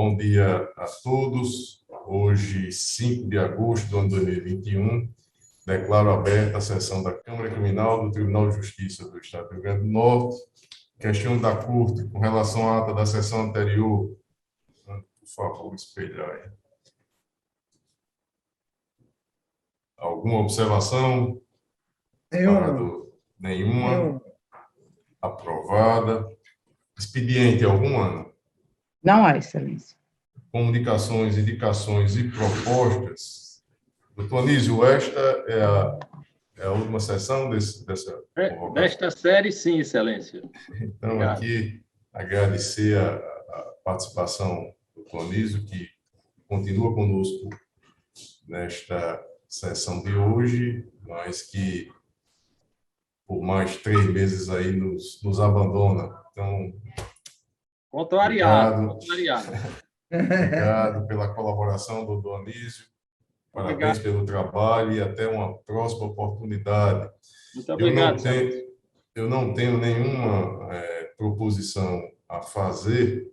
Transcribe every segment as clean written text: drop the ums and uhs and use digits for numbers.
Bom dia a todos. Hoje, 5 de agosto do ano 2021, declaro aberta a sessão da Câmara Criminal do Tribunal de Justiça do Estado do Rio Grande do Norte. Questão da Corte com relação à ata da sessão anterior. Por favor, espelhar aí. Alguma observação? Nenhuma. Aprovada. Expediente alguma? Não há, Excelência. Comunicações, indicações e propostas. Doutor Anísio, esta é a última sessão dessa convocação? Desta série, sim, Excelência. Então, Obrigado. aqui, agradecer a participação do doutor Anísio, que continua conosco nesta sessão de hoje, mas que por mais 3 meses aí nos abandona. Então, Contrariado. Obrigado pela colaboração, doutor Anísio. Parabéns pelo trabalho e até uma próxima oportunidade. Muito obrigado. Eu não tenho nenhuma proposição a fazer.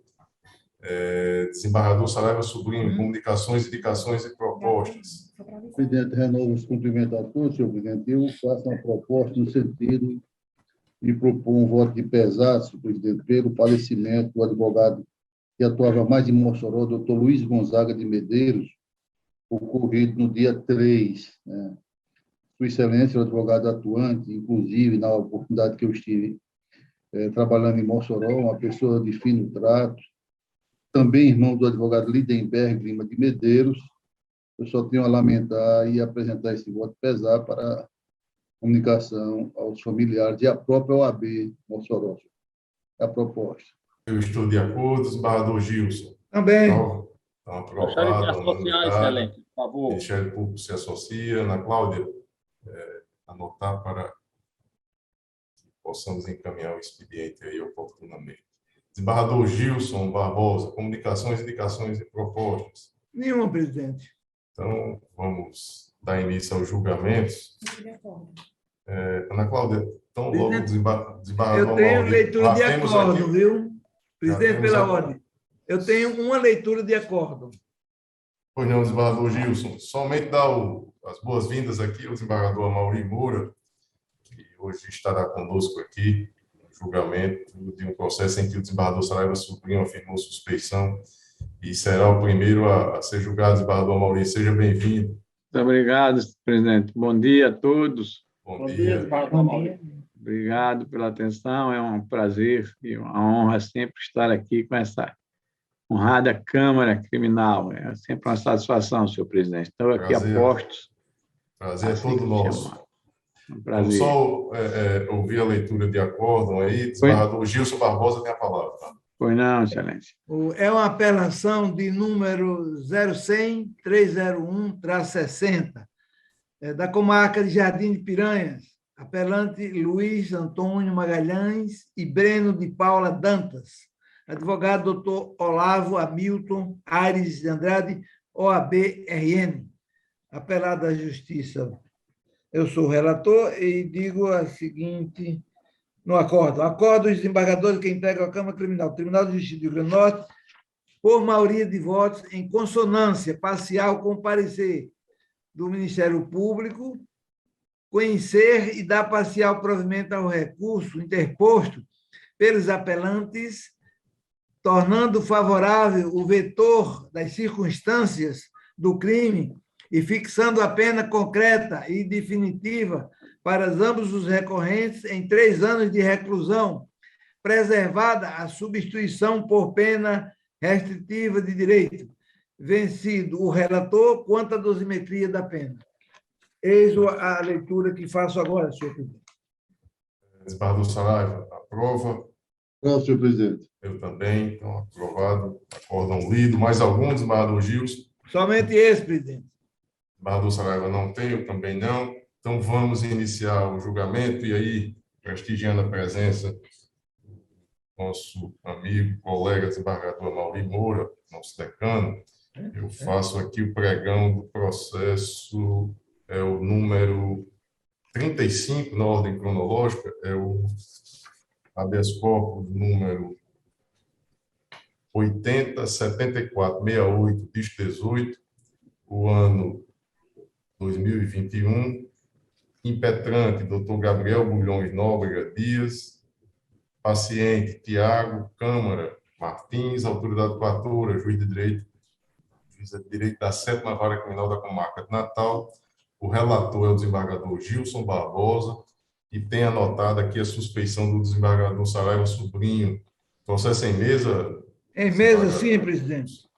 Desembargador Saraiva Sobrinho, comunicações, indicações e propostas. Presidente, renovo os cumprimentos a todos, senhor presidente. Eu faço uma proposta no sentido de propor um voto de pesar, senhor presidente, pelo falecimento do advogado que atuava mais em Mossoró, doutor Luiz Gonzaga de Medeiros, ocorrido no dia 3. Sua Excelência, o advogado atuante, inclusive, na oportunidade que eu estive trabalhando em Mossoró, uma pessoa de fino trato, também irmão do advogado Lidenberg Lima de Medeiros. Eu só tenho a lamentar e apresentar esse voto pesar para a comunicação aos familiares e à própria OAB Mossoró. É a proposta. Eu estou de acordo, desembargador Gilson. Também. Então, aprovado. Associar, Excelência, por favor. O Ministério Público se associa. Ana Cláudia, anotar para que possamos encaminhar o expediente aí oportunamente. Desembargador Gilson Barbosa, comunicações, indicações e propostas. Nenhuma, presidente. Então, vamos dar início aos julgamentos. Ana Cláudia, então, logo desembargador Eu tenho Amauri, leitura de acordo, aqui, viu? Presidente, pela ordem. Eu tenho uma leitura de acordo. Pois não, desembargador Gilson. Somente dar as boas-vindas aqui ao desembargador Amauri Moura, que hoje estará conosco aqui no julgamento de um processo em que o desembargador Saraiva Sobrinho afirmou suspeição e será o primeiro a ser julgado. Desembargador Amauri, seja bem-vindo. Muito obrigado, presidente. Bom dia a todos. Bom dia. desembargador Amauri. Obrigado pela atenção. É um prazer e uma honra sempre estar aqui com essa honrada Câmara Criminal. É sempre uma satisfação, senhor presidente. Estou aqui a postos. Prazer é todo nosso. Um prazer. Vamos só ouvir a leitura de acórdão aí. Desembargador Gilson Barbosa tem a palavra. Tá? Pois não, excelência. É uma apelação de número 0100-301-60, da comarca de Jardim de Piranhas, apelante Luiz Antônio Magalhães e Breno de Paula Dantas, advogado doutor Olavo Hamilton Aires de Andrade, OAB-RN, apelado à Justiça. Eu sou o relator e digo a seguinte, no acordo. Acordo dos desembargadores que integram a Câmara Criminal, Tribunal de Justiça do Rio Grande do Norte, por maioria de votos, em consonância parcial com o parecer do Ministério Público, conhecer e dar parcial provimento ao recurso interposto pelos apelantes, tornando favorável o vetor das circunstâncias do crime e fixando a pena concreta e definitiva para ambos os recorrentes em 3 anos de reclusão, preservada a substituição por pena restritiva de direito, vencido o relator quanto à dosimetria da pena. Eis a leitura que faço agora, senhor presidente. Desembargador Saraiva, aprova. Aprovo, senhor presidente. Eu também, então, aprovado. Acórdão lido. Mais algum, desembargador Gilson? Somente esse, presidente. Desembargador Saraiva não tem, eu também não. Então, vamos iniciar o julgamento e aí, prestigiando a presença do nosso amigo, colega, desembargador Amauri Moura, nosso decano, eu faço aqui o pregão do processo, é o número 35, na ordem cronológica, é o habeas corpus número 807468, dígito 18, o ano 2021. Impetrante, Dr. Gabriel Bulhões Nóbrega Dias. Paciente, Tiago Câmara Martins, autoridade coatora, juiz de direito da 7ª Vara Criminal da Comarca de Natal. O relator é o desembargador Gilson Barbosa, e tem anotado aqui a suspeição do desembargador Saraiva Sobrinho. Processo em mesa? Em mesa, sim, presidente.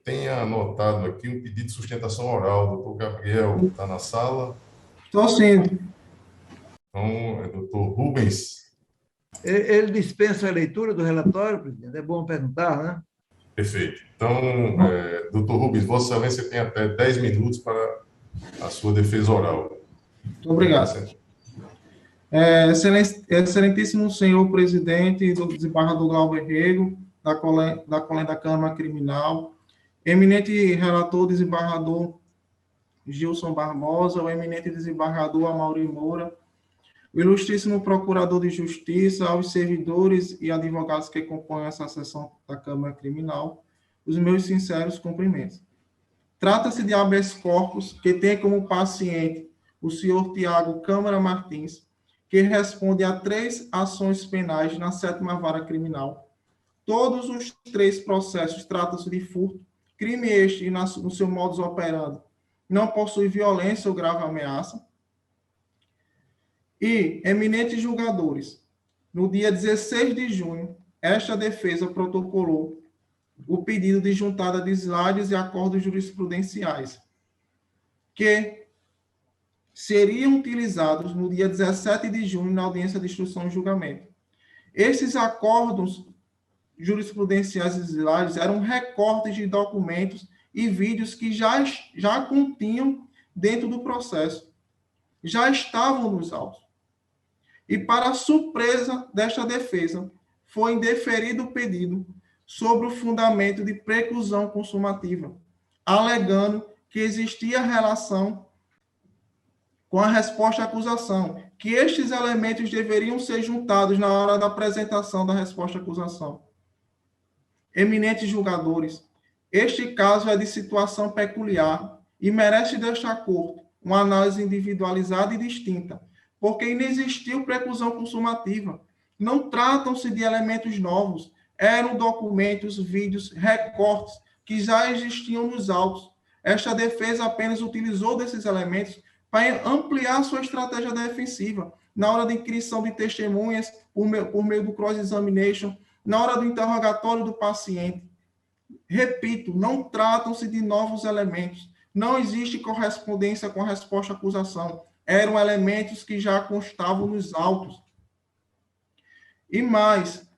Tem anotado aqui um pedido de sustentação oral. Doutor Gabriel está na sala? Estou sim. Então, doutor Rubens. Ele dispensa a leitura do relatório, presidente? É bom perguntar, né? Perfeito. Então, doutor Rubens, Vossa Excelência tem até 10 minutos para a sua defesa oral. Muito obrigado. Excelentíssimo senhor presidente e do desembargador Glauber Rego, da Colém da Câmara Criminal, eminente relator desembargador Gilson Barbosa, o eminente desembargador Amaury Moura, o ilustríssimo procurador de justiça, aos servidores e advogados que compõem essa sessão da Câmara Criminal, os meus sinceros cumprimentos. Trata-se de habeas corpus que tem como paciente o senhor Tiago Câmara Martins, que responde a 3 ações penais na 7ª Vara Criminal. Todos os 3 processos tratam-se de furto, crime este, no seu modus operandi, não possui violência ou grave ameaça. E, eminentes julgadores, no dia 16 de junho, esta defesa protocolou o pedido de juntada de slides e acordos jurisprudenciais, que seriam utilizados no dia 17 de junho na audiência de instrução e julgamento. Esses acordos jurisprudenciais e slides eram recortes de documentos e vídeos que já continham dentro do processo, já estavam nos autos. E, para surpresa desta defesa, foi indeferido o pedido sobre o fundamento de preclusão consumativa, alegando que existia relação com a resposta à acusação, que estes elementos deveriam ser juntados na hora da apresentação da resposta à acusação. Eminentes julgadores, este caso é de situação peculiar e merece desta Corte uma análise individualizada e distinta, porque inexistiu preclusão consumativa. Não tratam-se de elementos novos, eram documentos, vídeos, recortes que já existiam nos autos. Esta defesa apenas utilizou desses elementos para ampliar sua estratégia defensiva, na hora da inquirição de testemunhas, por meio do cross-examination, na hora do interrogatório do paciente. Repito, não tratam-se de novos elementos, não existe correspondência com a resposta à acusação, eram elementos que já constavam nos autos. E mais,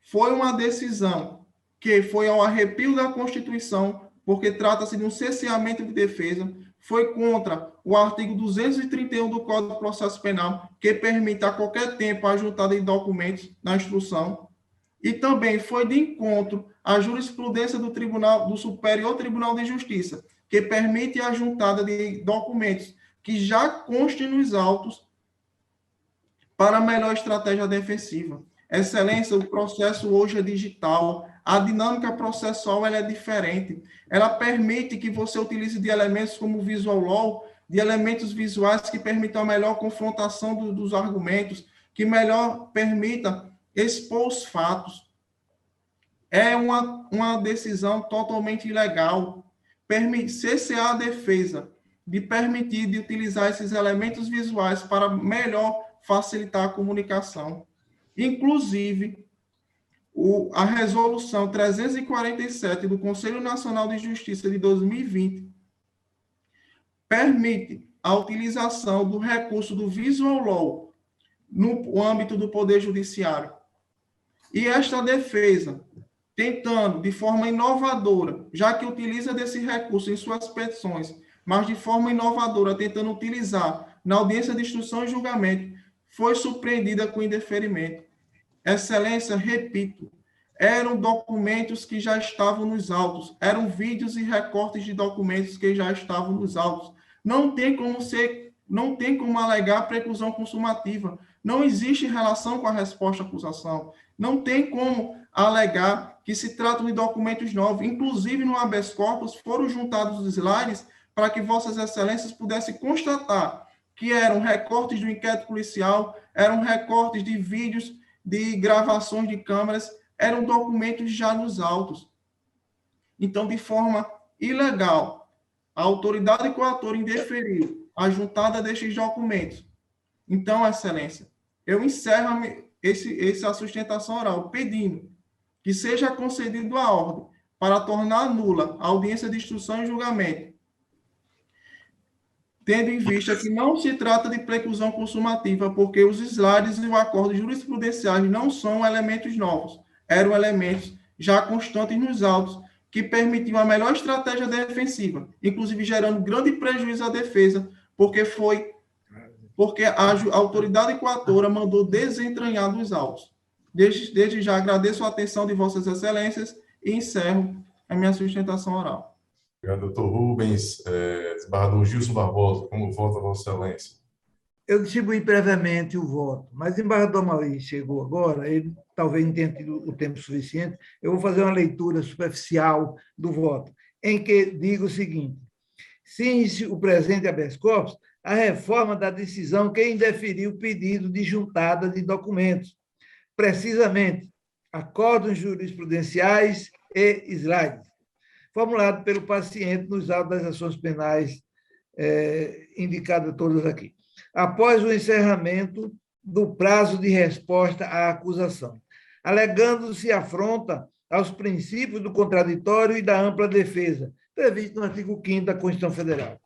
foi uma decisão que foi ao arrepio da Constituição, porque trata-se de um cerceamento de defesa, foi contra o artigo 231 do Código de Processo Penal, que permite a qualquer tempo a juntada de documentos na instrução, e também foi de encontro à jurisprudência do Superior Tribunal de Justiça, que permite a juntada de documentos que já constem nos autos para melhor estratégia defensiva. Excelência, o processo hoje é digital, a dinâmica processual ela é diferente, ela permite que você utilize de elementos como o visual law, de elementos visuais que permitam a melhor confrontação dos argumentos, que melhor permita expor os fatos. É uma decisão totalmente ilegal. Cessar a defesa de permitir de utilizar esses elementos visuais para melhor facilitar a comunicação. Inclusive, a resolução 347 do Conselho Nacional de Justiça de 2020 permite a utilização do recurso do visual law no âmbito do Poder Judiciário. E esta defesa, tentando de forma inovadora, já que utiliza desse recurso em suas petições, mas de forma inovadora, tentando utilizar na audiência de instrução e julgamento, foi surpreendida com indeferimento. Excelência, repito, eram documentos que já estavam nos autos, eram vídeos e recortes de documentos que já estavam nos autos. Não tem como alegar preclusão consumativa, não existe relação com a resposta à acusação, não tem como alegar que se tratam de documentos novos. Inclusive, no habeas corpus, foram juntados os slides para que Vossas Excelências pudessem constatar que eram recortes do inquérito policial, eram recortes de vídeos, de gravações de câmeras, eram documentos já nos autos. Então, de forma ilegal, a autoridade coatora indeferiu a juntada destes documentos. Então, Excelência, eu encerro essa sustentação oral pedindo que seja concedida a ordem para tornar nula a audiência de instrução e julgamento, tendo em vista que não se trata de preclusão consumativa, porque os slides e o acordo jurisprudenciais não são elementos novos, eram elementos já constantes nos autos, que permitiam a melhor estratégia defensiva, inclusive gerando grande prejuízo à defesa, porque a autoridade coatora mandou desentranhar dos autos. Desde já agradeço a atenção de Vossas Excelências e encerro a minha sustentação oral. Obrigado, doutor Rubens. Desembargador Gilson Barbosa, como vota Vossa Excelência? Eu distribuí previamente o voto, mas o desembargador Mauri chegou agora, ele talvez não tenha tido o tempo suficiente, eu vou fazer uma leitura superficial do voto, em que digo o seguinte: ciente o presente habeas corpus, a reforma da decisão que indeferiu o pedido de juntada de documentos, precisamente acordos jurisprudenciais e slides, formulado pelo paciente nos autos das ações penais indicadas todas aqui, após o encerramento do prazo de resposta à acusação, alegando-se afronta aos princípios do contraditório e da ampla defesa, previsto no artigo 5º da Constituição Federal.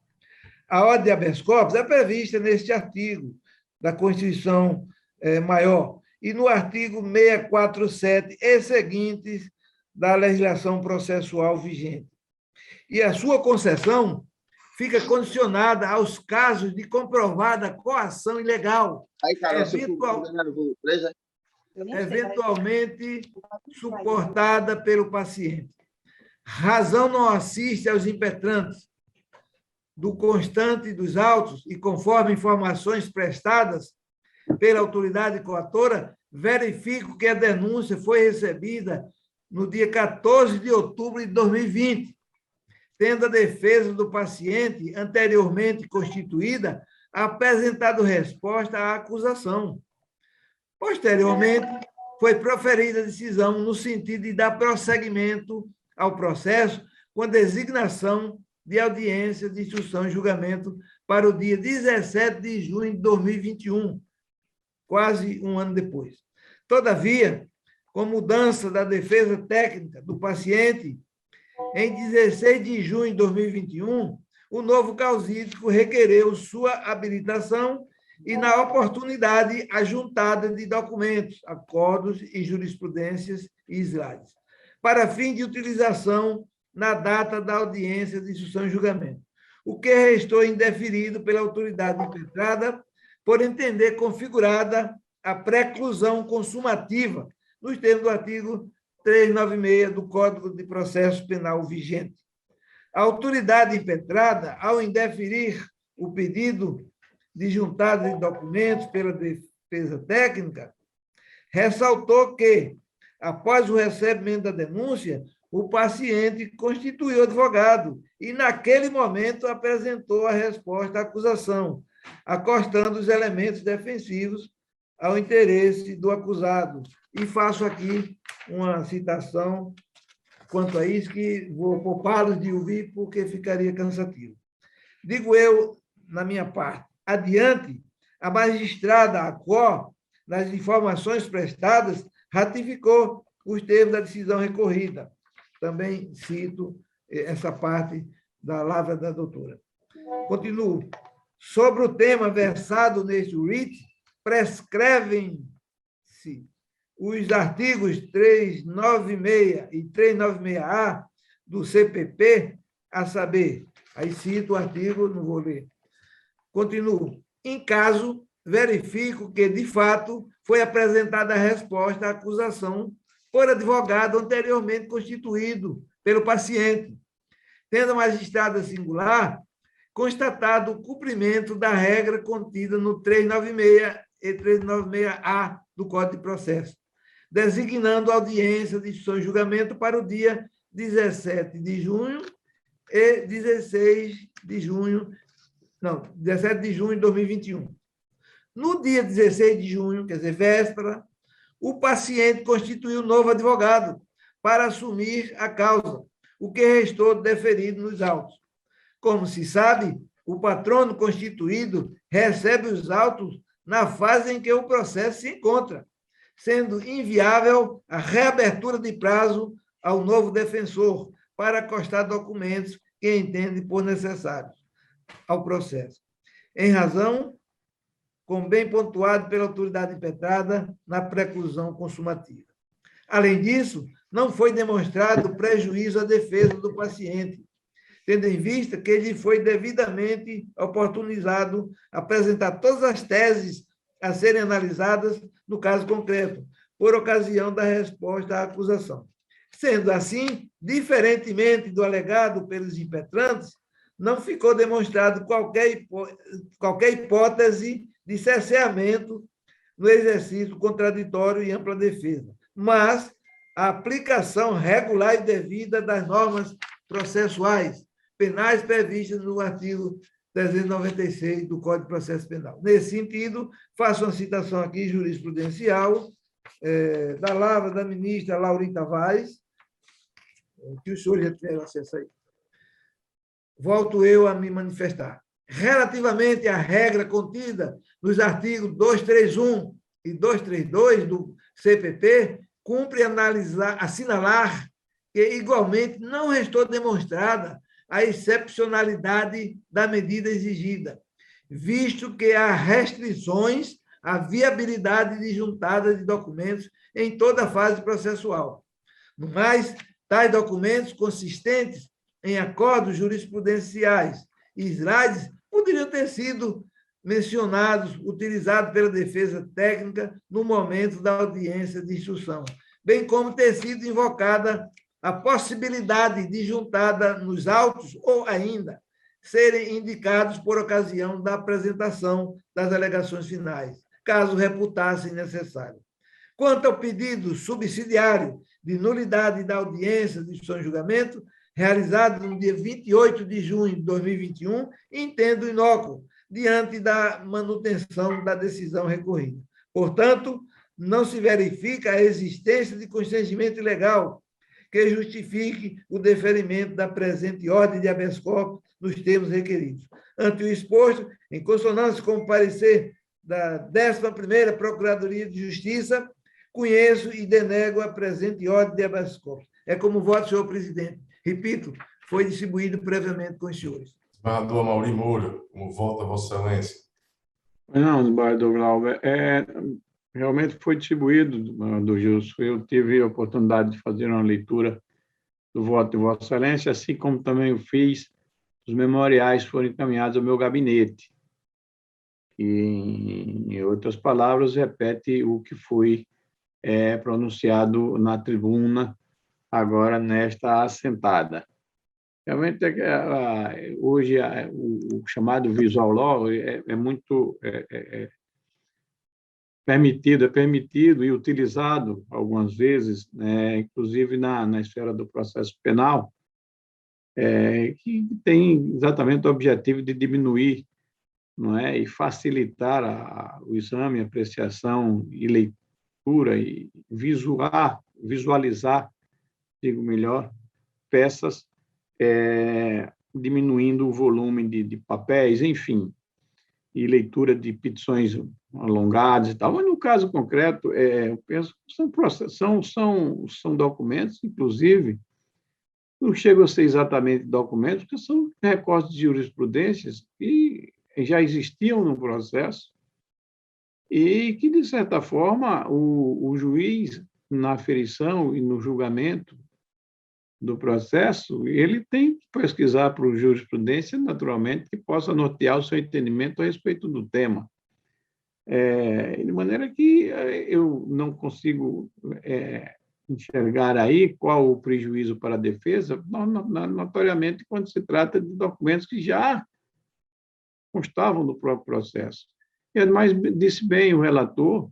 A ordem de habeas corpus é prevista neste artigo da Constituição Maior e no artigo 647 e seguintes da legislação processual vigente. E a sua concessão fica condicionada aos casos de comprovada coação ilegal, eventualmente suportada pelo paciente. Razão não assiste aos impetrantes do constante dos autos e conforme informações prestadas pela autoridade coatora, verifico que a denúncia foi recebida no dia 14 de outubro de 2020, tendo a defesa do paciente anteriormente constituída apresentado resposta à acusação. Posteriormente, foi proferida a decisão no sentido de dar prosseguimento ao processo com a designação de audiência de instrução e julgamento para o dia 17 de junho de 2021, quase um ano depois. Todavia, com mudança da defesa técnica do paciente, em 16 de junho de 2021, o novo causídico requereu sua habilitação e, na oportunidade, a juntada de documentos, acordos e jurisprudências e slides, para fim de utilização na data da audiência de instrução e julgamento, o que restou indeferido pela autoridade impetrada por entender configurada a preclusão consumativa nos termos do artigo 396 do Código de Processo Penal vigente. A autoridade impetrada, ao indeferir o pedido de juntada de documentos pela defesa técnica, ressaltou que, após o recebimento da denúncia, o paciente constituiu advogado e, naquele momento, apresentou a resposta à acusação, acostando os elementos defensivos ao interesse do acusado. E faço aqui uma citação quanto a isso, que vou poupá-los de ouvir, porque ficaria cansativo. Digo eu, na minha parte, adiante, a magistrada Acó, nas informações prestadas, ratificou os termos da decisão recorrida. Também cito essa parte da palavra da doutora. Continuo. Sobre o tema versado neste writ, prescrevem-se os artigos 396 e 396-A do CPP, a saber, aí cito o artigo, não vou ler. Continuo. Em caso, verifico que, de fato, foi apresentada a resposta à acusação por advogado anteriormente constituído pelo paciente, tendo a magistrada singular constatado o cumprimento da regra contida no 396 e 396-A do Código de Processo, designando audiência de instrução e julgamento para o dia 17 de junho e 16 de junho, não, 17 de junho de 2021. No dia 16 de junho, quer dizer, véspera, o paciente constituiu novo advogado para assumir a causa, o que restou deferido nos autos. Como se sabe, o patrono constituído recebe os autos na fase em que o processo se encontra, sendo inviável a reabertura de prazo ao novo defensor para acostar documentos que entende por necessários ao processo, em razão, como bem pontuado pela autoridade impetrada na preclusão consumativa. Além disso, não foi demonstrado prejuízo à defesa do paciente, tendo em vista que ele foi devidamente oportunizado a apresentar todas as teses a serem analisadas no caso concreto, por ocasião da resposta à acusação. Sendo assim, diferentemente do alegado pelos impetrantes, não ficou demonstrado qualquer hipótese de cerceamento no exercício contraditório e ampla defesa, mas a aplicação regular e devida das normas processuais penais previstas no artigo 396 do Código de Processo Penal. Nesse sentido, faço uma citação aqui jurisprudencial da lavra da ministra Laurinha Tavares, que os senhores já tiveram acesso aí. Volto eu a me manifestar. Relativamente à regra contida nos artigos 231 e 232 do CPP, cumpre assinalar que, igualmente, não restou demonstrada a excepcionalidade da medida exigida, visto que há restrições à viabilidade de juntada de documentos em toda a fase processual. No mais, tais documentos consistentes em acordos jurisprudenciais e slides poderiam ter sido mencionados, utilizados pela defesa técnica no momento da audiência de instrução, bem como ter sido invocada a possibilidade de juntada nos autos ou ainda serem indicados por ocasião da apresentação das alegações finais, caso reputassem necessário. Quanto ao pedido subsidiário de nulidade da audiência de instrução e julgamento, realizado no dia 28 de junho de 2021, entendo inócuo, diante da manutenção da decisão recorrida. Portanto, não se verifica a existência de constrangimento ilegal que justifique o deferimento da presente ordem de habeas corpus nos termos requeridos. Ante o exposto, em consonância com o parecer da 11ª Procuradoria de Justiça, conheço e denego a presente ordem de habeas corpus. É como voto, senhor presidente. Repito, foi distribuído previamente com os senhores. Desembargador Amaury Moura, como vota Vossa Excelência? Não, desembargador Glauber, realmente foi distribuído, do Justo. Eu tive a oportunidade de fazer uma leitura do voto de Vossa Excelência, assim como também eu fiz, os memoriais foram encaminhados ao meu gabinete. E, em outras palavras, repete o que foi pronunciado na tribuna, agora nesta assentada. Realmente, hoje, o chamado visual law é muito permitido e utilizado algumas vezes, inclusive na esfera do processo penal, que tem exatamente o objetivo de diminuir, não é, e facilitar o exame, a apreciação e leitura e visualizar, digo melhor, peças, diminuindo o volume de papéis, enfim, e leitura de petições alongadas e tal. Mas, no caso concreto, eu penso que são documentos, inclusive, não chegam a ser exatamente documentos, porque são recortes de jurisprudências que já existiam no processo e que, de certa forma, o juiz, na aferição e no julgamento do processo, ele tem que pesquisar por jurisprudência, naturalmente, que possa nortear o seu entendimento a respeito do tema. De maneira que eu não consigo enxergar aí qual o prejuízo para a defesa, notoriamente, quando se trata de documentos que já constavam do próprio processo. E, ademais, disse bem o relator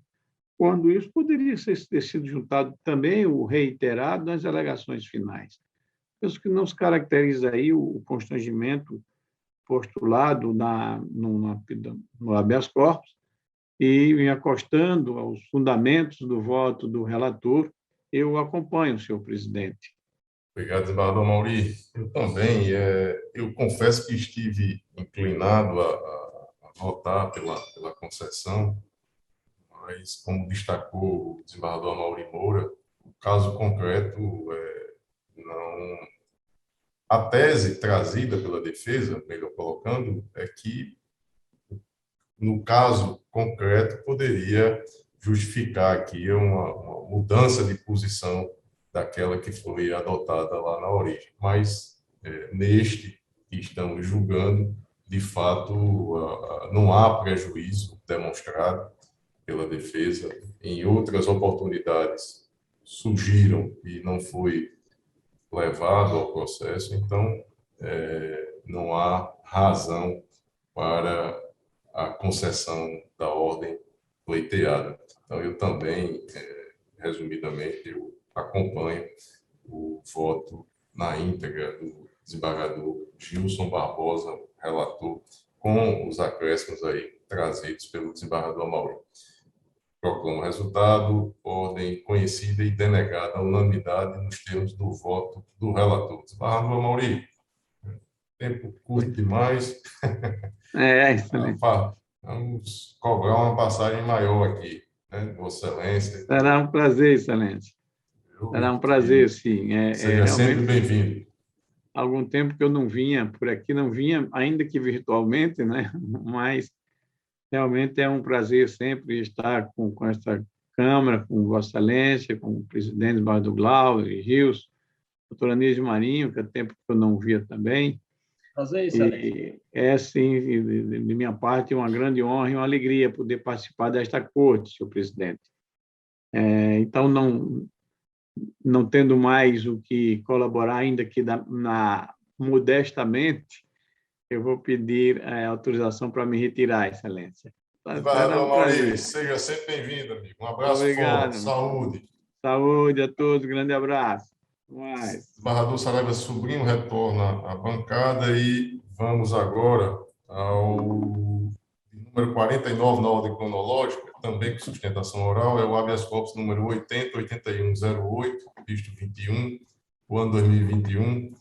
quando isso poderia ter sido juntado também o reiterado nas alegações finais. Penso que não se caracteriza aí o constrangimento postulado no habeas corpus, e me acostando aos fundamentos do voto do relator, eu acompanho o senhor presidente. Obrigado, desembargador Amauri. Eu também, eu confesso que estive inclinado a votar pela concessão, mas, como destacou o desembargador Amauri Moura, o caso concreto não... A tese trazida pela defesa, melhor colocando, é que, no caso concreto, poderia justificar aqui uma mudança de posição daquela que foi adotada lá na origem. Mas, neste que estamos julgando, de fato, não há prejuízo demonstrado pela defesa. Em outras oportunidades surgiram e não foi levado ao processo, então não há razão para a concessão da ordem pleiteada. Então, eu também, resumidamente, eu acompanho o voto na íntegra do desembargador Gilson Barbosa, relator, com os acréscimos aí trazidos pelo desembargador Amauri. Proclamo o resultado, ordem conhecida e denegada à unanimidade nos termos do voto do relator. Desembargador Amauri, tempo curto demais. Excelente. Vamos cobrar uma passagem maior aqui, né, Vossa Excelência. Será um prazer, Excelência. Será um prazer, sim. Seja sempre bem-vindo. Há algum tempo que eu não vinha por aqui, não vinha, ainda que virtualmente, né? Mas realmente é um prazer sempre estar com essa Câmara, com Vossa Excelência, com o presidente Eduardo Glauber e Gilson, doutora Anísio Marinho, que há tempo que eu não via também. Prazer, Excelência. E é, sim, de minha parte, uma grande honra e uma alegria poder participar desta corte, senhor presidente. Então, não tendo mais o que colaborar, ainda que modestamente, eu vou pedir a autorização para me retirar, Excelência. Desembargador Amauri, seja sempre bem-vindo, amigo. Um abraço. Obrigado. Forte, saúde. Saúde a todos, grande abraço. Desembargador Saraiva Sobrinho retorna à bancada e vamos agora ao número 49 na ordem cronológica, também com sustentação oral, é o habeas corpus número 80-8108, visto 21, o ano 2021.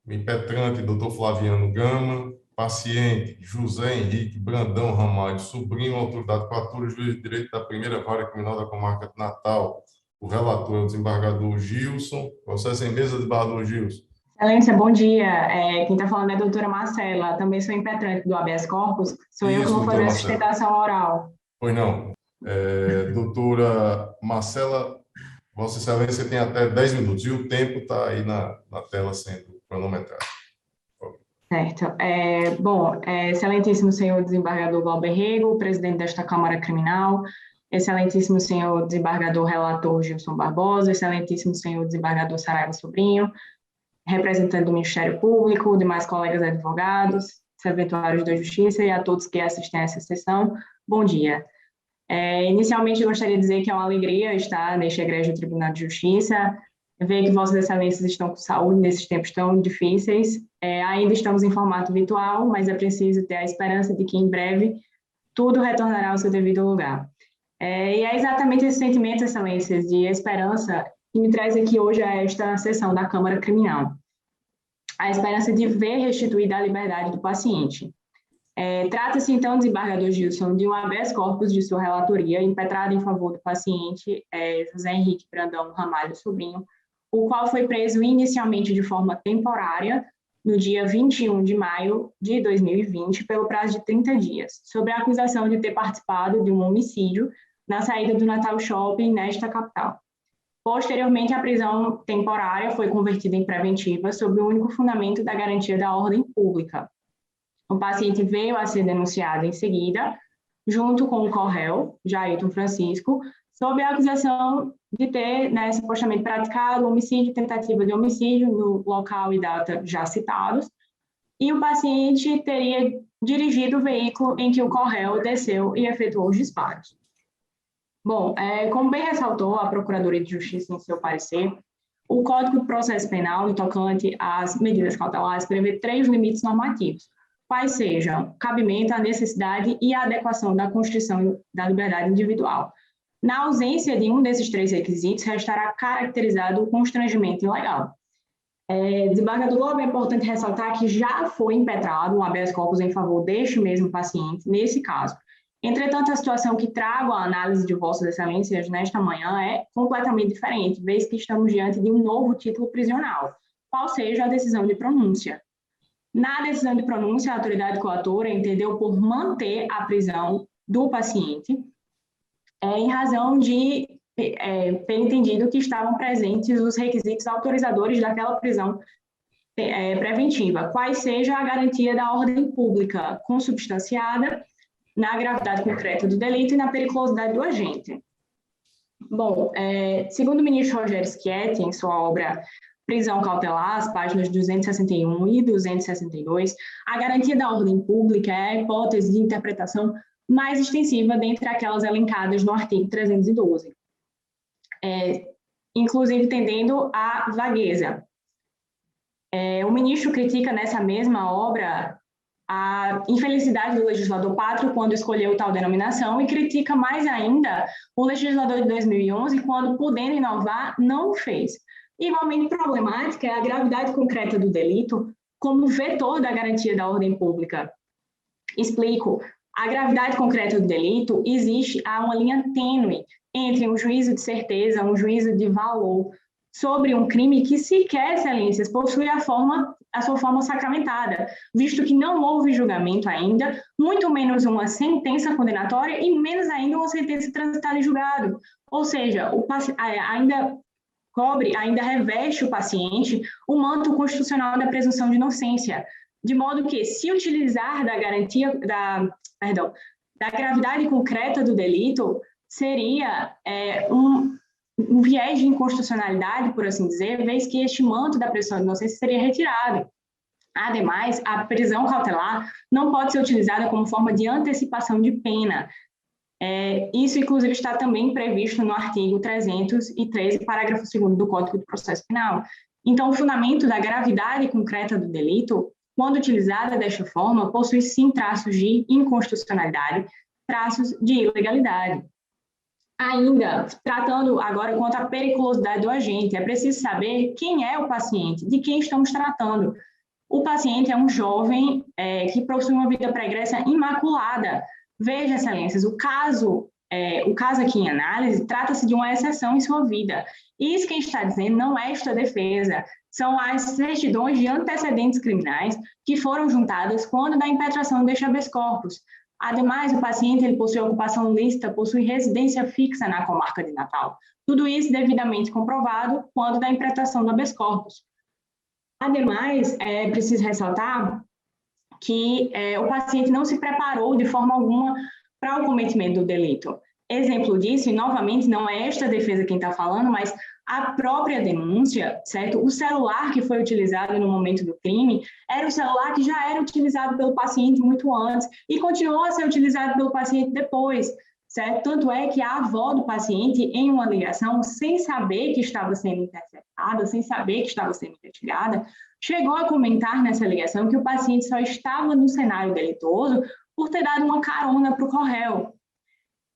O impetrante, Dr. Flaviano Gama, paciente, José Henrique Brandão Ramalho Sobrinho, autoridade 14, juiz de direito da primeira vara criminal da comarca de Natal. O relator é o desembargador Gilson. Processo em mesa, desembargador Gilson. Excelência, bom dia. Quem está falando é a doutora Marcela, também sou impetrante do habeas corpus. Sou eu que vou fazer a sustentação oral. Pois não. Doutora Marcela, Vossa Excelência tem até 10 minutos, e o tempo está aí na tela sendo cronometrado. Certo. Excelentíssimo senhor desembargador Glauber Rego, presidente desta Câmara Criminal, excelentíssimo senhor desembargador relator Gilson Barbosa, excelentíssimo senhor desembargador Saraiva Sobrinho, representante do Ministério Público, demais colegas advogados, serventuários da Justiça e a todos que assistem a essa sessão, bom dia. Inicialmente, eu gostaria de dizer que é uma alegria estar neste egrégio Tribunal de Justiça, ver que Vossas Excelências estão com saúde nesses tempos tão difíceis. Ainda estamos em formato virtual, mas é preciso ter a esperança de que, em breve, tudo retornará ao seu devido lugar. E é exatamente esse sentimento, Excelências, de esperança que me traz aqui hoje a esta sessão da Câmara Criminal. A esperança de ver restituída a liberdade do paciente. Trata-se, então, desembargador Gilson, de um habeas corpus de sua relatoria, impetrado em favor do paciente José Henrique Brandão Ramalho Sobrinho, o qual foi preso inicialmente de forma temporária, no dia 21 de maio de 2020, pelo prazo de 30 dias, sob a acusação de ter participado de um homicídio na saída do Natal Shopping nesta capital. Posteriormente, a prisão temporária foi convertida em preventiva sob o único fundamento da garantia da ordem pública. O paciente veio a ser denunciado em seguida, junto com o co-réu, Jailton Francisco, sob a acusação de ter, supostamente praticado homicídio, tentativa de homicídio no local e data já citados, e o paciente teria dirigido o veículo em que o co-réu desceu e efetuou os disparos. Bom, como bem ressaltou a Procuradoria de Justiça em seu parecer, o Código de Processo Penal, no tocante às medidas cautelares, prevê 3 limites normativos, quais sejam cabimento, a necessidade e a adequação da Constituição da liberdade individual. Na ausência de um desses 3 requisitos, restará caracterizado o constrangimento ilegal. Desembargador Lobo, é importante ressaltar que já foi impetrado um habeas corpus em favor deste mesmo paciente, nesse caso. Entretanto, a situação que trago à análise de Vossas Excelências nesta manhã é completamente diferente, vez que estamos diante de um novo título prisional, qual seja a decisão de pronúncia. Na decisão de pronúncia, a autoridade coatora entendeu por manter a prisão do paciente em razão de, pelo entendido, que estavam presentes os requisitos autorizadores daquela prisão preventiva, quais seja a garantia da ordem pública consubstanciada na gravidade concreta do delito e na periculosidade do agente. Bom, segundo o ministro Rogério Schietti, em sua obra Prisão Cautelar, as páginas 261 e 262, a garantia da ordem pública é a hipótese de interpretação mais extensiva dentre aquelas elencadas no artigo 312, inclusive tendendo à vagueza. O ministro critica nessa mesma obra a infelicidade do legislador pátrio quando escolheu tal denominação e critica mais ainda o legislador de 2011 quando, podendo inovar, não o fez. Igualmente problemática é a gravidade concreta do delito como vetor da garantia da ordem pública. Explico. A gravidade concreta do delito há uma linha tênue entre um juízo de certeza, um juízo de valor sobre um crime que sequer, excelências, possui a sua forma sacramentada, visto que não houve julgamento ainda, muito menos uma sentença condenatória e menos ainda uma sentença transitada em julgado. Ou seja, ainda reveste o paciente o manto constitucional da presunção de inocência, de modo que, se utilizar da garantia da gravidade concreta do delito, seria um viés de inconstitucionalidade, por assim dizer, vez que este manto da presunção de inocência seria retirado. Ademais, a prisão cautelar não pode ser utilizada como forma de antecipação de pena. Isso, inclusive, está também previsto no artigo 313, parágrafo 2º do Código de Processo Penal. Então, o fundamento da gravidade concreta do delito, quando utilizada desta forma, possui sim traços de inconstitucionalidade, traços de ilegalidade. Ainda, tratando agora quanto à periculosidade do agente, é preciso saber quem é o paciente, de quem estamos tratando. O paciente é um jovem que possui uma vida pregressa imaculada. Veja, excelências, o caso aqui em análise trata-se de uma exceção em sua vida. Isso que está dizendo não é esta defesa, são as certidões de antecedentes criminais que foram juntadas quando da impetração deste habeas corpus. Ademais, o paciente ele possui ocupação lícita, possui residência fixa na comarca de Natal. Tudo isso devidamente comprovado quando da impetração do habeas corpus. Ademais, é preciso ressaltar que o paciente não se preparou de forma alguma para o cometimento do delito. Exemplo disso, e novamente não é esta defesa quem está falando, mas a própria denúncia, certo? O celular que foi utilizado no momento do crime era o celular que já era utilizado pelo paciente muito antes e continuou a ser utilizado pelo paciente depois, certo? Tanto é que a avó do paciente, em uma ligação, sem saber que estava sendo interceptada, sem saber que estava sendo investigada, chegou a comentar nessa ligação que o paciente só estava no cenário delitoso por ter dado uma carona para o corréu.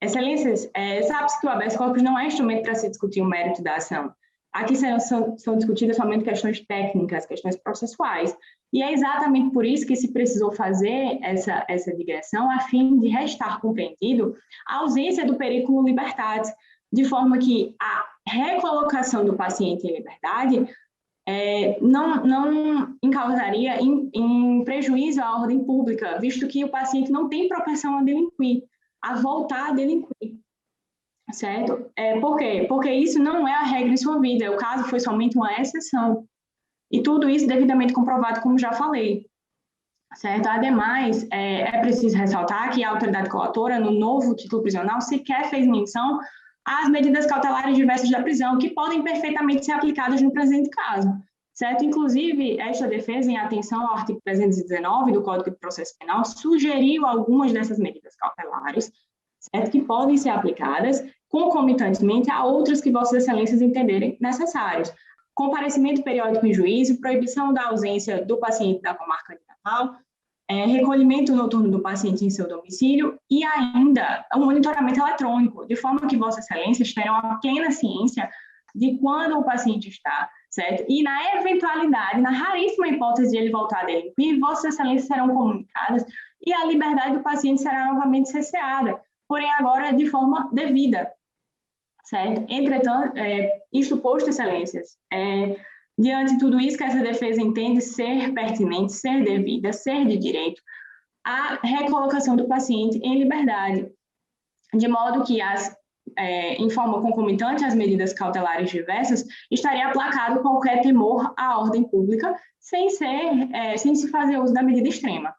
Excelências, sabe-se que o habeas corpus não é instrumento para se discutir o mérito da ação. Aqui são discutidas somente questões técnicas, questões processuais. E é exatamente por isso que se precisou fazer essa digressão a fim de restar compreendido a ausência do periculum libertatis, de forma que a recolocação do paciente em liberdade não causaria em prejuízo à ordem pública, visto que o paciente não tem propensão a delinquir, a voltar a delinquir, certo? Por quê? Porque isso não é a regra em sua vida, o caso foi somente uma exceção. E tudo isso devidamente comprovado, como já falei, certo? Ademais, é preciso ressaltar que a autoridade coautora, no novo título prisional, sequer fez menção às medidas cautelares diversas da prisão, que podem perfeitamente ser aplicadas no presente caso, certo? Inclusive, esta defesa, em atenção ao artigo 319 do Código de Processo Penal, sugeriu algumas dessas medidas cautelares, certo? Que podem ser aplicadas concomitantemente a outras que Vossas Excelências entenderem necessários. Comparecimento periódico em juízo, proibição da ausência do paciente da comarca de Natal, recolhimento noturno do paciente em seu domicílio e ainda o monitoramento eletrônico, de forma que Vossas Excelências tenham uma plena ciência de quando o paciente está, certo? E na eventualidade, na raríssima hipótese de ele voltar a delinquir, Vossas Excelências serão comunicadas e a liberdade do paciente será novamente cesseada, porém agora de forma devida, certo? Entretanto, isto posto, Excelências, diante de tudo isso que essa defesa entende ser pertinente, ser devida, ser de direito, a recolocação do paciente em liberdade, de modo que em forma concomitante às medidas cautelares diversas, estaria aplacado qualquer temor à ordem pública, sem se fazer uso da medida extrema.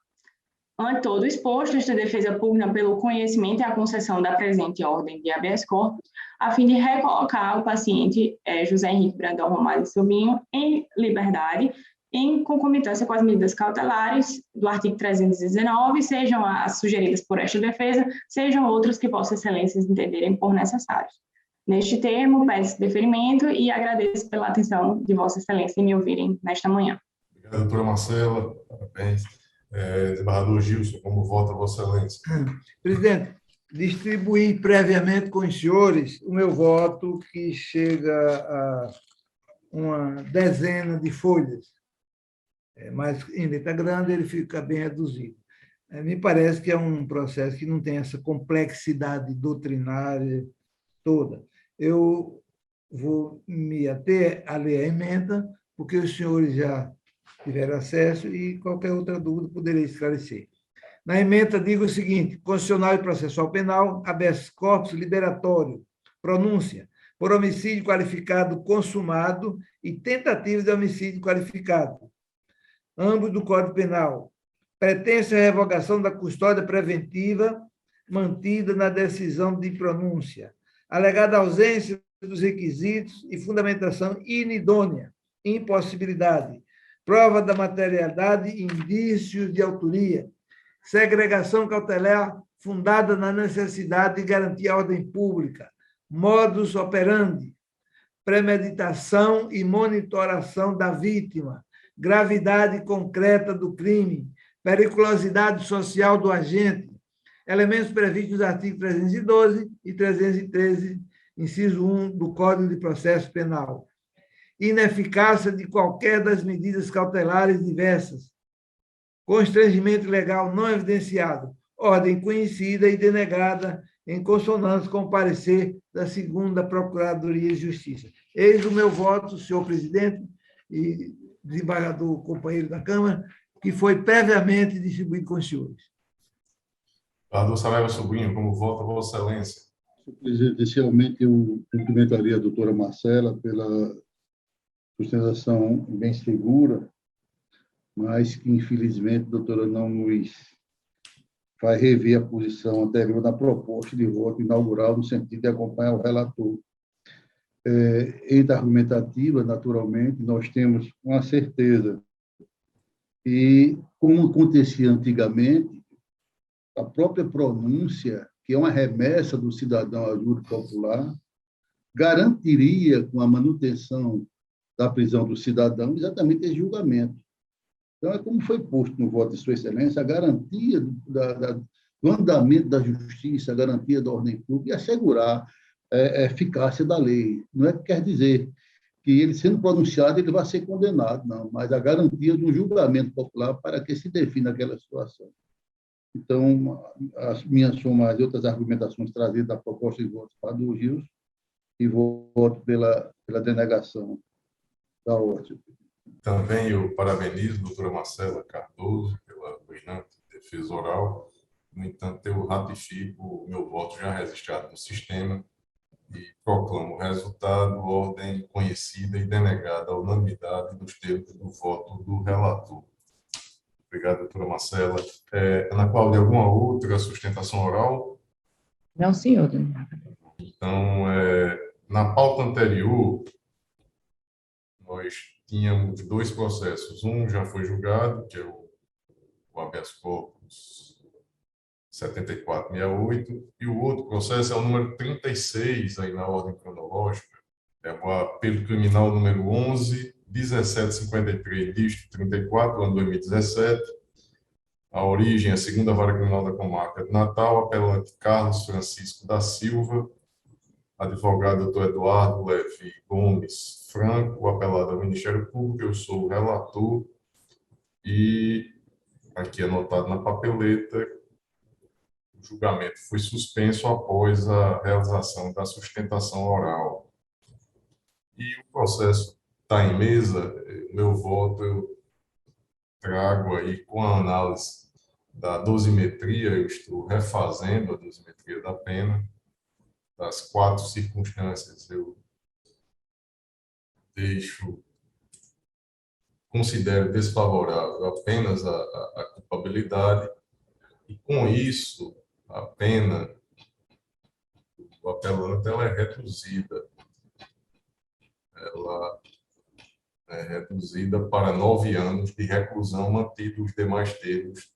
Ante todo exposto, esta defesa pugna pelo conhecimento e a concessão da presente ordem de habeas corpus, a fim de recolocar o paciente José Henrique Brandão Romário Sobrinho em liberdade, em concomitância com as medidas cautelares do artigo 319, sejam as sugeridas por esta defesa, sejam outras que Vossas Excelências entenderem por necessários. Neste termo, peço deferimento e agradeço pela atenção de Vossa Excelência em me ouvirem nesta manhã. Obrigado, doutora Marcela. Parabéns. Desembargador Gilson, como vota Vossa Excelência? Presidente, distribuí previamente com os senhores o meu voto, que chega a uma dezena de folhas, mas em letra grande ele fica bem reduzido. Me parece que é um processo que não tem essa complexidade doutrinária toda. Eu vou me ater a ler a emenda, porque os senhores já tiveram acesso e qualquer outra dúvida poderei esclarecer. Na emenda, digo o seguinte: Constitucional e Processual Penal, habeas corpus liberatório, pronúncia, por homicídio qualificado consumado e tentativa de homicídio qualificado, ambos do Código Penal. Pertence à revogação da custódia preventiva mantida na decisão de pronúncia. Alegada ausência dos requisitos e fundamentação inidônea, impossibilidade, prova da materialidade e indícios de autoria, segregação cautelar fundada na necessidade de garantir a ordem pública, modus operandi, premeditação e monitoração da vítima, gravidade concreta do crime, periculosidade social do agente, elementos previstos nos artigos 312 e 313, inciso 1 do Código de Processo Penal. Ineficácia de qualquer das medidas cautelares diversas, constrangimento legal não evidenciado, ordem conhecida e denegada em consonância com o parecer da 2ª Procuradoria de Justiça. Eis o meu voto, senhor presidente e desembargador companheiro da Câmara, que foi previamente distribuído com os senhores. Desembargador Saraiva Sobrinho, como vota Vossa Excelência? Senhor presidente, inicialmente eu cumprimentaria a doutora Marcela pela sustentação bem segura, mas que, infelizmente, a doutora não nos vai rever a posição anterior na proposta de voto inaugural, no sentido de acompanhar o relator. Entre argumentativa, naturalmente, nós temos uma certeza que, como acontecia antigamente, a própria pronúncia, que é uma remessa do cidadão ao júri popular, garantiria, com a manutenção da prisão do cidadão, exatamente esse julgamento. Então, é como foi posto no voto de Sua Excelência, a garantia do andamento da justiça, a garantia da ordem pública e assegurar a eficácia da lei. Não é que quer dizer que ele, sendo pronunciado, ele vai ser condenado, não, mas a garantia de um julgamento popular para que se defina aquela situação. Então, as minhas são as outras argumentações trazidas da proposta de voto do Gilson e voto pela denegação da ordem. Também eu parabenizo a doutora Marcela Cardoso pela brilhante defesa oral. No entanto, eu ratifico o meu voto já registrado no sistema e proclamo o resultado, ordem conhecida e denegada à unanimidade dos termos do voto do relator. Obrigado, doutora Marcela. Ana Cláudia, alguma outra sustentação oral? Não, senhor. Então, na pauta anterior, nós tínhamos 2 processos. Um já foi julgado, que é o habeas corpus 7468, e o outro processo é o número 36, aí na ordem cronológica, é o apelo criminal número 11, 1753, dígito 34, ano 2017. A origem é a segunda vara criminal da comarca de Natal, apelante Carlos Francisco da Silva, advogado Dr. Eduardo Levi Gomes Franco, o apelado ao Ministério Público, eu sou o relator, e aqui anotado na papeleta, o julgamento foi suspenso após a realização da sustentação oral. E o processo está em mesa, meu voto eu trago aí com a análise da dosimetria, eu estou refazendo a dosimetria da pena, das 4 circunstâncias eu considero desfavorável apenas a culpabilidade, e com isso a pena do apelante ela é reduzida. Ela é reduzida para 9 anos de reclusão, mantido os demais termos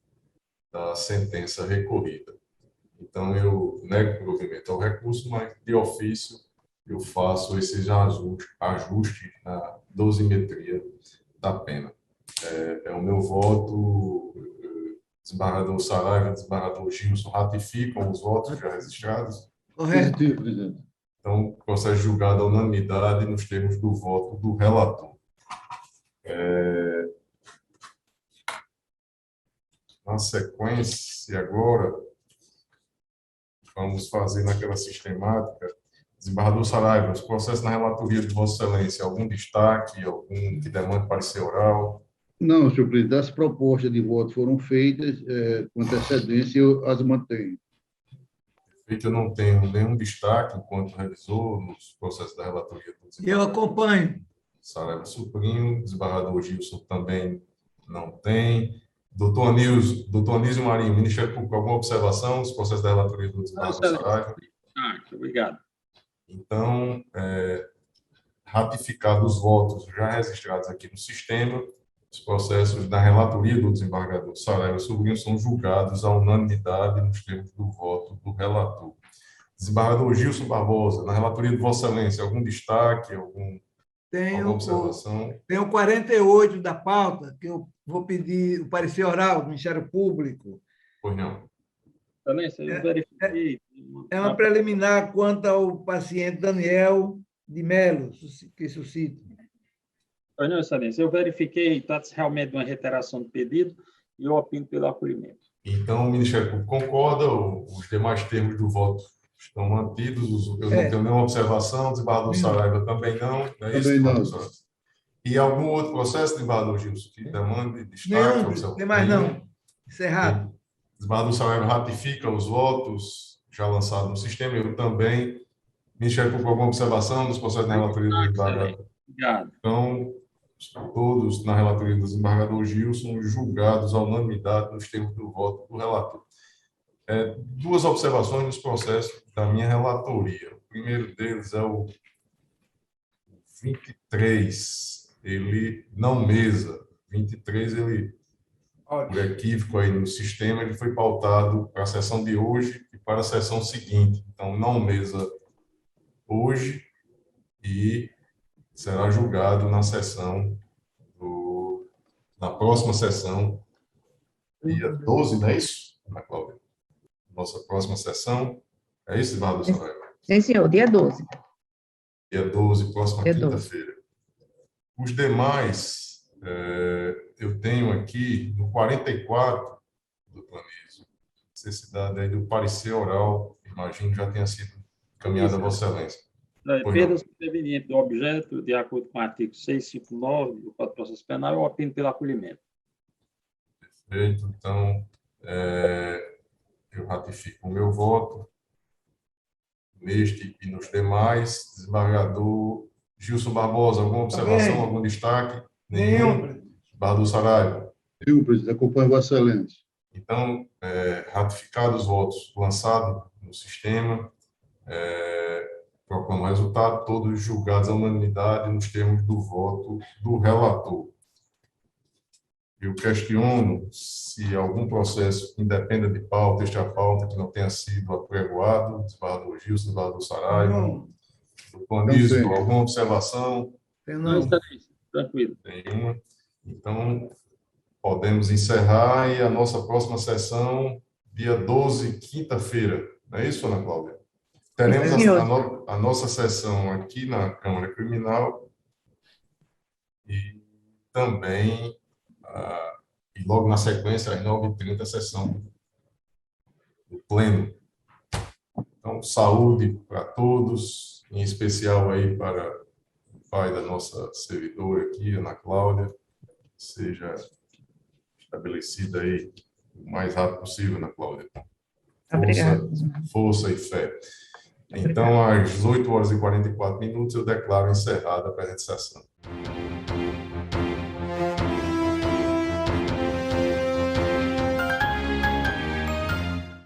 da sentença recorrida. Então, eu nego provimento ao recurso, mas, de ofício, eu faço esses ajustes na dosimetria da pena. É o meu voto. Desembargador Saraiva e desembargador Gilson ratificam os votos já registrados. Correto. Positivo, presidente. Então, o processo julgado à unanimidade nos termos do voto do relator. Na sequência, agora, vamos fazer naquela sistemática. Desembargador Saraiva, os processos na relatoria de Vossa Excelência, algum destaque, algum que demande parecer oral? Não, senhor presidente, as propostas de voto foram feitas com antecedência e eu as mantenho. Eu não tenho nenhum destaque enquanto revisor nos processos da relatoria do desembargador. Eu acompanho. Saraiva Sobrinho, desembargador Gilson também não tem. Doutor Anísio Marinho, Ministério Público, alguma observação nos processos da relatoria do desembargador Saraiva? Obrigado. Então, ratificados os votos já registrados aqui no sistema, os processos da relatoria do desembargador Saraiva Sobrinho são julgados à unanimidade nos termos do voto do relator. Desembargador Gilson Barbosa, na relatoria de Vossa Excelência, algum destaque, alguma observação? Tem o 48 da pauta, que eu vou pedir o parecer oral do Ministério Público. Pois não. Excelência, eu verifiquei. É uma preliminar quanto ao paciente Daniel de Melo, que suscita. Pois não, Excelência, eu verifiquei, trata-se realmente de uma reiteração do pedido e eu opino pelo acolhimento. Então, o Ministério Público concorda, os demais termos do voto estão mantidos, eu não tenho nenhuma observação, o desembargador Saraiva também não. Também não. E algum outro processo, desembargador Gilson, que demande destaque? Nenhum, tem mais não. Encerrado. O desembargador Saraiva ratifica os votos já lançados no sistema, eu também. Ministério Público, alguma observação dos processos na relatoria do desembargador? Obrigado. Então, todos na relatoria do desembargador Gilson julgados à unanimidade nos termos do voto do relator. Duas observações nos processos da minha relatoria. O primeiro deles é o 23, ele não mesa. 23, ele, por equívoco aí no sistema, ele foi pautado para a sessão de hoje e para a sessão seguinte. Então, não mesa hoje e será julgado na sessão na próxima sessão, dia 12, não é isso, Ana Cláudia? Nossa próxima sessão, é isso, Eduardo Saraiva? Sim, senhor, dia 12. Dia 12, próxima Dia quinta-feira. Os demais, eu tenho aqui, no 44 do Planísio, necessidade aí do parecer oral, imagino já tenha sido encaminhado a Vossa Excelência. Perda superveniente do objeto, de acordo com o artigo 659 do Código de Processo Penal, eu opino pelo acolhimento. Perfeito. Então, eu ratifico o meu voto neste e nos demais. Desembargador Gilson Barbosa, alguma observação, algum destaque? Nenhum. Desembargador Saraiva? Eu, presidente, acompanho Vossa Excelência. Então, ratificados os votos lançados no sistema, proclamo o resultado, todos julgados à unanimidade nos termos do voto do relator. Eu questiono se algum processo que independa de pauta, esta pauta que não tenha sido apregoado, do desembargador Gilson, do desembargador Saraiva, do Planísio, alguma observação? Não, excelência, tranquilo. Nenhuma. Então, podemos encerrar e a nossa próxima sessão, dia 12, quinta-feira. Não é isso, Ana Cláudia? Teremos a nossa sessão aqui na Câmara Criminal e também, e logo na sequência, às 9h30, a sessão do Pleno. Então, saúde para todos, em especial aí para o pai da nossa servidora aqui, Ana Cláudia, seja estabelecida aí o mais rápido possível, Ana Cláudia. Força e fé. Então, às 8h44, eu declaro encerrada a presente sessão.